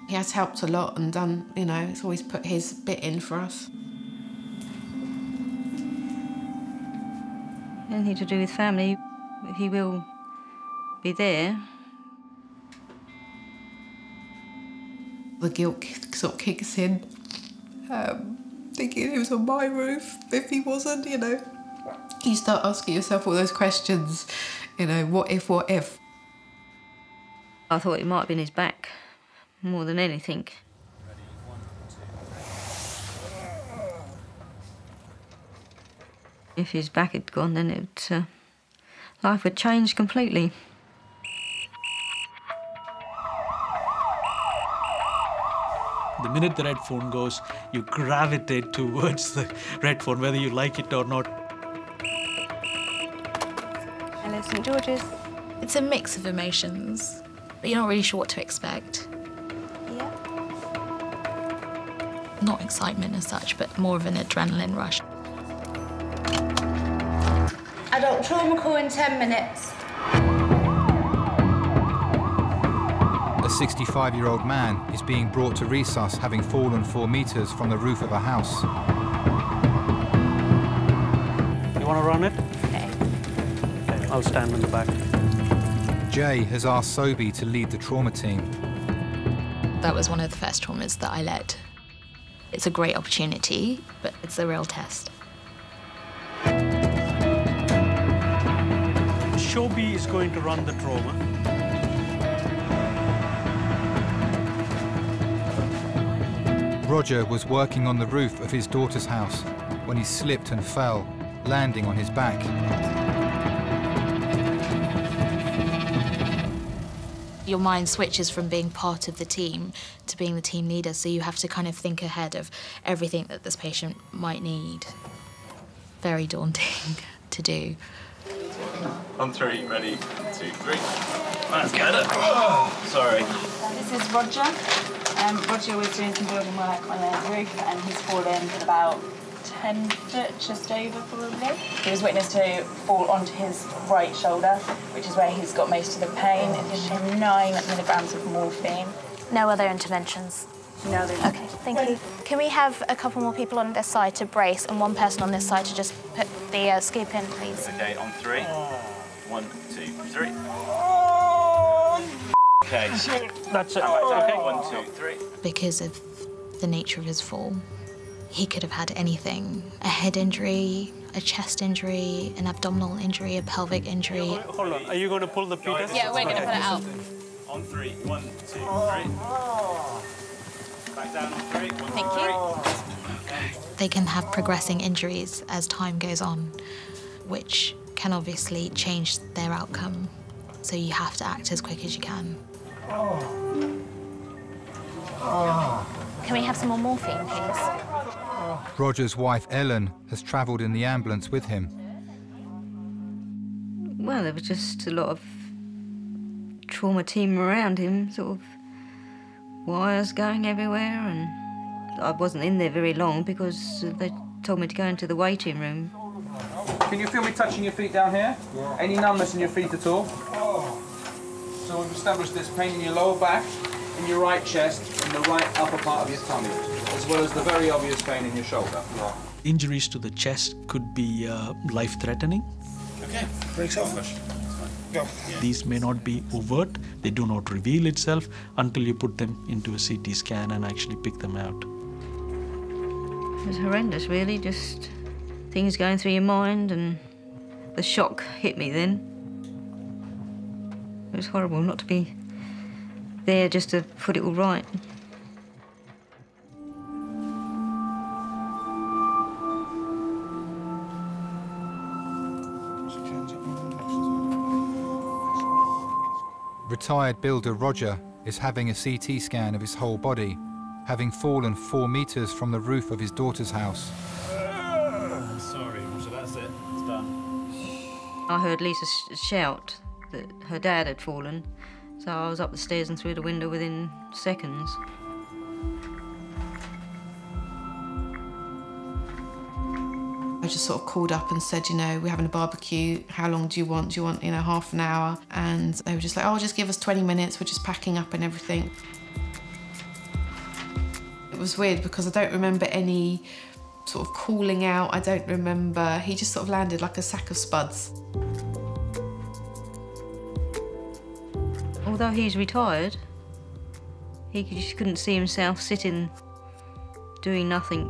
He has helped a lot and done, you know, he's always put his bit in for us. Anything to do with family, he will be there. The guilt sort of kicks in, thinking he was on my roof if he wasn't, you know. You start asking yourself all those questions, you know, what if, what if? I thought it might have been his back, more than anything. If his back had gone, then life would change completely. The minute the red phone goes, you gravitate towards the red phone, whether you like it or not. Hello, St George's. It's a mix of emotions, but you're not really sure what to expect. Yeah. Not excitement as such, but more of an adrenaline rush. Adult trauma call in 10 minutes. A 65-year-old man is being brought to resus having fallen 4 metres from the roof of a house. You want to run it? Okay. Okay, I'll stand in the back. Jay has asked Sobi to lead the trauma team. That was one of the first traumas that I led. It's a great opportunity, but it's a real test. Shobi is going to run the trauma. Roger was working on the roof of his daughter's house when he slipped and fell, landing on his back. Your mind switches from being part of the team to being the team leader, so you have to kind of think ahead of everything that this patient might need. Very daunting to do. On 3, ready, 2, 3. Let's get it. Oh, sorry. This is Roger. Roger was doing some building work on a roof and he's fallen about 10 foot, just over probably. He was witnessed to fall onto his right shoulder, which is where he's got most of the pain. It gives him 9 milligrams of morphine. No other interventions? No, OK, thank you. Can we have a couple more people on this side to brace and one person on this side to just put the scoop in, please? Okay, on 3. 1, 2, 3. Okay. That's it. Okay, Okay. 1, 2, 3. Because of the nature of his fall, he could have had anything. A head injury, a chest injury, an abdominal injury, a pelvic injury. Hold on. Are you going to pull the Peter? Yeah, we're going to put it out. On 3. 1, 2, 3. Back down on 3. 1, 2, 3. Thank you. They can have progressing injuries as time goes on, which can obviously change their outcome. So you have to act as quick as you can. Can we have some more morphine, please? Roger's wife, Ellen, has travelled in the ambulance with him. Well, there was just a lot of trauma team around him, sort of wires going everywhere, and I wasn't in there very long because they told me to go into the waiting room. Can you feel me touching your feet down here? Yeah. Any numbness in your feet at all? So we've established this pain in your lower back, in your right chest, and the right upper part of your tummy, as well as the very obvious pain in your shoulder. Yeah. Injuries to the chest could be life-threatening. Okay, breaks off. Go. These may not be overt. They do not reveal itself until you put them into a CT scan and actually pick them out. It was horrendous, really, just things going through your mind, and the shock hit me then. It was horrible not to be there just to put it all right. Retired builder Roger is having a CT scan of his whole body, having fallen 4 metres from the roof of his daughter's house. Sorry, so that's it. It's done. I heard Lisa shout that her dad had fallen, so I was up the stairs and through the window within seconds. I just sort of called up and said, you know, we're having a barbecue. How long do you want? Do you want, you know, half an hour? And they were just like, oh, just give us 20 minutes. We're just packing up and everything. was weird because I don't remember any sort of calling out. I don't remember. He just sort of landed like a sack of spuds. Although he's retired, he just couldn't see himself sitting, doing nothing.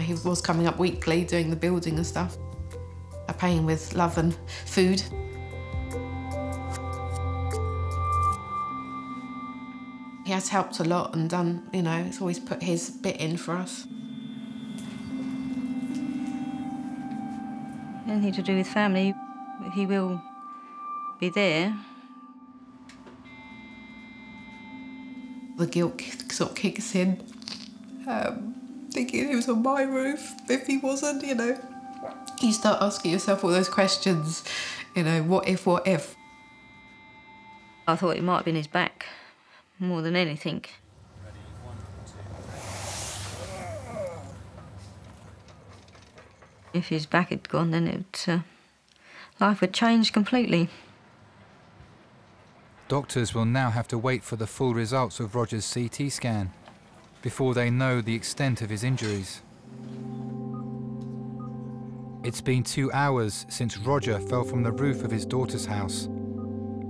He was coming up weekly, doing the building and stuff. I pay him with love and food. He has helped a lot and done, you know, he's always put his bit in for us. Anything to do with family, he will be there. The guilt sort of kicks in, thinking he was on my roof. If he wasn't, you know, you start asking yourself all those questions, you know, what if, what if? I thought it might have been his back, more than anything. If his back had gone, then life would change completely. Doctors will now have to wait for the full results of Roger's CT scan before they know the extent of his injuries. It's been 2 hours since Roger fell from the roof of his daughter's house.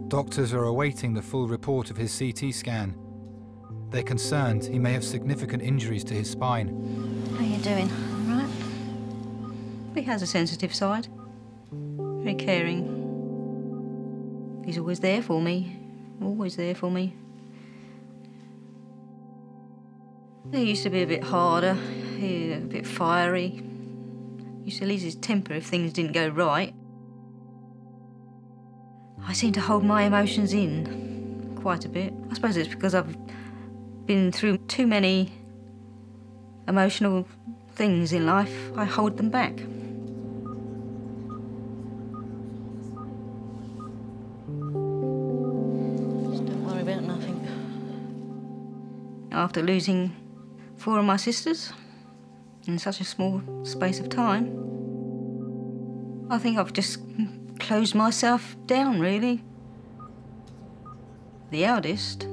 Doctors are awaiting the full report of his CT scan. They're concerned he may have significant injuries to his spine. How you doing? All right? He has a sensitive side. Very caring. He's always there for me. Always there for me. He used to be a bit harder, a bit fiery. Used to lose his temper if things didn't go right. I seem to hold my emotions in quite a bit. I suppose it's because I've been through too many emotional things in life. I hold them back. Just don't worry about nothing. After losing 4 of my sisters in such a small space of time, I think I've just closed myself down, really. The eldest,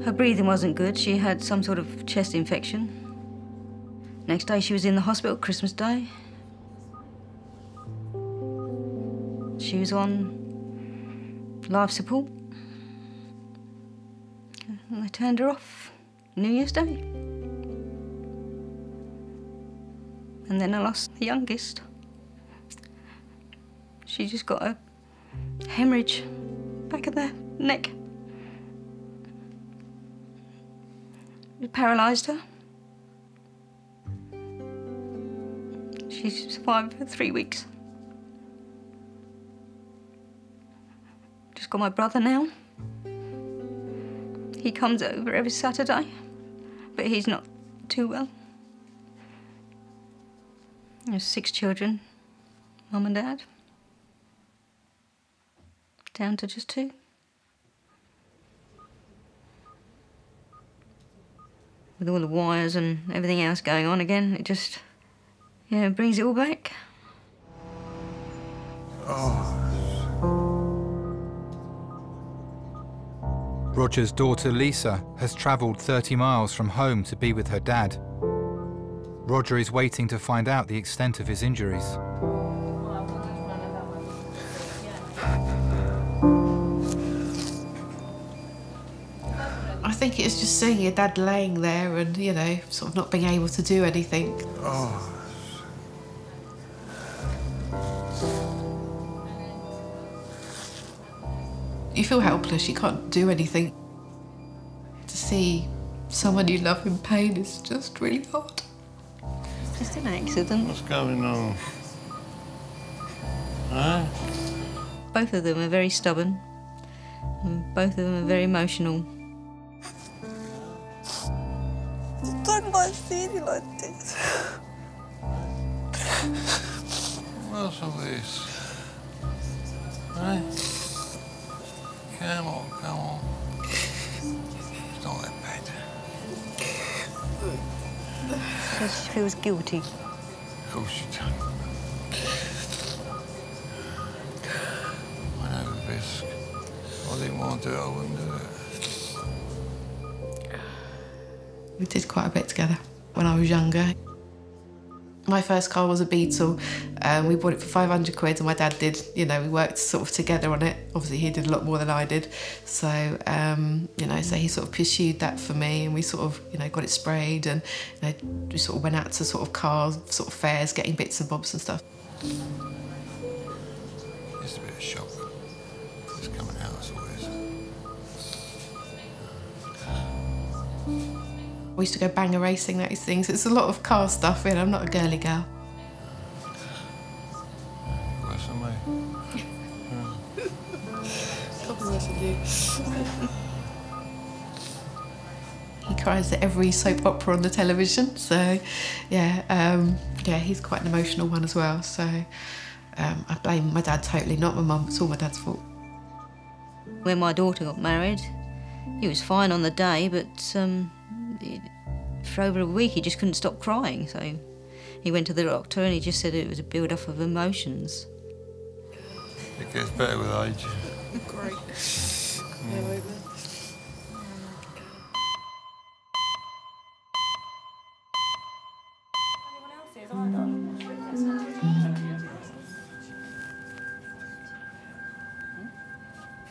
her breathing wasn't good. She had some sort of chest infection. Next day she was in the hospital, Christmas Day. She was on life support. And they turned her off New Year's Day. And then I lost the youngest. She just got a hemorrhage back of the neck. It paralysed her. She survived for 3 weeks. Just got my brother now. He comes over every Saturday, but he's not too well. There's 6 children, Mum and Dad. Down to just 2. With all the wires and everything else going on again, it just, yeah, brings it all back. Roger's daughter Lisa has travelled 30 miles from home to be with her dad. Roger is waiting to find out the extent of his injuries. I think it's just seeing your dad laying there and, you know, sort of not being able to do anything. You feel helpless, you can't do anything. To see someone you love in pain is just really hard. It's just an accident. What's going on? Huh? Both of them are very stubborn, and both of them are very emotional. Don't mind seeing you like this. What's all this? Hey? Come on, come on. It's not that bad. She feels guilty. Of course you don't. I know the risk. I didn't want to do it, I wouldn't do it. We did quite a bit together when I was younger. My first car was a Beetle. We bought it for 500 quid and my dad did, you know, we worked sort of together on it. Obviously he did a lot more than I did. So, you know, so he sort of pursued that for me and we sort of, you know, got it sprayed and, you know, we sort of went out to sort of car sort of fairs, getting bits and bobs and stuff. Just a bit of shock. It's coming out as always. We used to go banger racing, those things. It's a lot of car stuff, and I'm not a girly girl. Worse than me. He cries at every soap opera on the television, so yeah, yeah, he's quite an emotional one as well. So I blame my dad totally, not my mum. It's all my dad's fault. When my daughter got married, he was fine on the day, but for over a week he just couldn't stop crying. So he went to the doctor and he just said it was a build-up of emotions. It gets better with age. Great.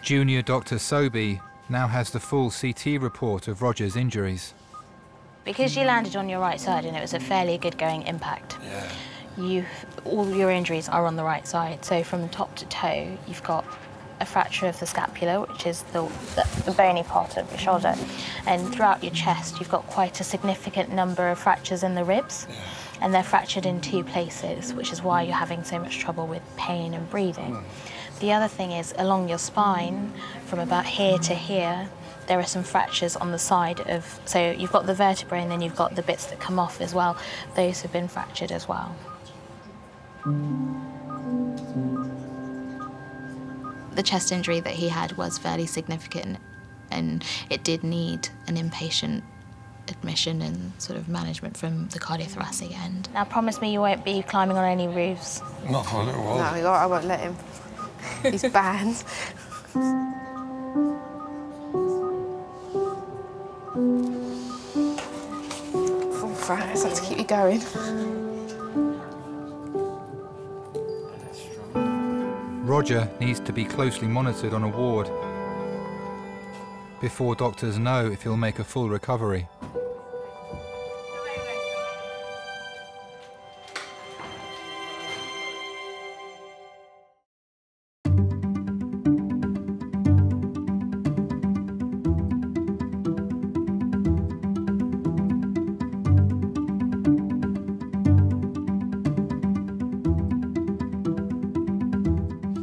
Junior Dr. Sobey now has the full CT report of Roger's injuries. Because you landed on your right side and it was a fairly good going impact, all your injuries are on the right side. So from top to toe, you've got a fracture of the scapula, which is the bony part of your shoulder. And throughout your chest, you've got quite a significant number of fractures in the ribs. And they're fractured in 2 places, which is why you're having so much trouble with pain and breathing. The other thing is, along your spine, from about here to here, there are some fractures on the side of, so you've got the vertebrae and then you've got the bits that come off as well. Those have been fractured as well. The chest injury that he had was fairly significant and it did need an inpatient admission and sort of management from the cardiothoracic end. Now promise me you won't be climbing on any roofs. Not for a little while. No, I won't let him. He's banned. Full fractures, that's to keep you going. Roger needs to be closely monitored on a ward before doctors know if he'll make a full recovery.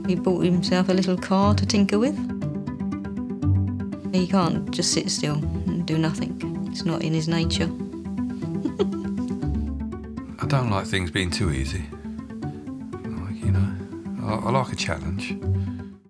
He bought himself a little car to tinker with. He can't just sit still and do nothing. It's not in his nature. I don't like things being too easy. Like, you know, I like a challenge.